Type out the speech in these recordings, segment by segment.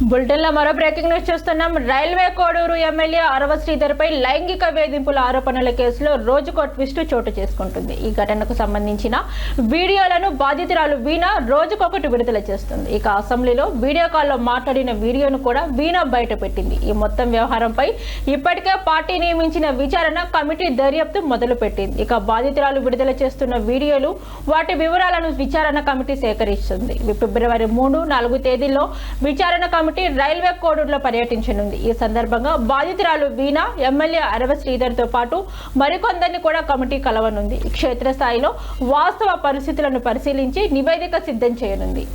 బులెటిన్లో మరో breaking news చూస్తున్నాం. రైల్వే కోడూరు ఎమ్మెల్యే అరవ శ్రీధర్పై లైంగిక వేధింపుల ఆరోపణల కేసులో రోజుకో ట్విస్ట్ చోటు చేసుకుంటుంది. ఈ ఘటనకు సంబంధించిన వీడియోలను బాధితురాలు వీణ రోజుకొకటి విడుదల చేస్తుంది. ఇక అసెంబ్లీలో వీడియో కాల్లో మాట్లాడిన వీడియోను కూడా వీణ బయటపెట్టింది. ఈ మొత్తం వ్యవహారంపై ఇప్పటికే పార్టీ నియమించిన విచారణ కమిటీ దర్యాప్తు మొదలుపెట్టింది. ఇక బాధితురాలు విడుదల చేస్తున్న వీడియోలు, వాటి వివరాలను విచారణ కమిటీ సేకరిస్తుంది. ఫిబ్రవరి 3, 4 తేదీల్లో విచారణ కమిటీ రైల్వే కోడూరులో పర్యటించనుంది. ఈ సందర్భంగా బాధితురాలు వీణ, ఎమ్మెల్యే అరవ శ్రీధర్ తో పాటు మరికొందరిని కూడా కమిటీ కలవనుంది. క్షేత్రస్థాయిలో వాస్తవ పరిస్థితులను పరిశీలించి నివేదిక సిద్ధం చేయనుంది.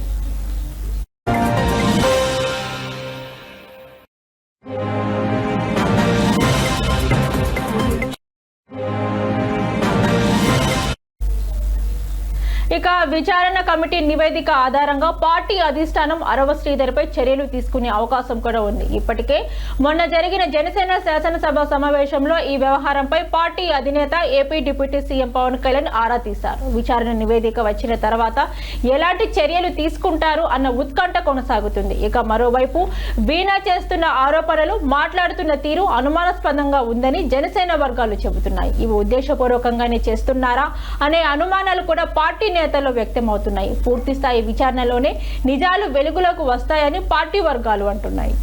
ఇక విచారణ కమిటీ నివేదిక ఆధారంగా పార్టీ అధిష్టానం అరవ శ్రీధర్పై చర్యలు తీసుకునే అవకాశం కూడా ఉంది. ఇప్పటికే మొన్న జరిగిన జనసేన శాసనసభ సమావేశంలో ఈ వ్యవహారంపై పార్టీ అధినేత AP deputy CM Pawan Kalyan ఆరా తీశారు. విచారణ నివేదిక వచ్చిన తర్వాత ఎలాంటి చర్యలు తీసుకుంటారు అన్న ఉత్కంఠ కొనసాగుతుంది. ఇక మరోవైపు వీణ చేస్తున్న ఆరోపణలు, మాట్లాడుతున్న తీరు అనుమానాస్పదంగా ఉందని జనసేన వర్గాలు చెబుతున్నాయి. ఇవి ఉద్దేశపూర్వకంగానే చేస్తున్నారా అనే అనుమానాలు కూడా పార్టీ నేతల్లో వ్యక్తమవుతున్నాయి. పూర్తి స్థాయి విచారణలోనే నిజాలు వెలుగులోకి వస్తాయని పార్టీ వర్గాలు అంటున్నాయి.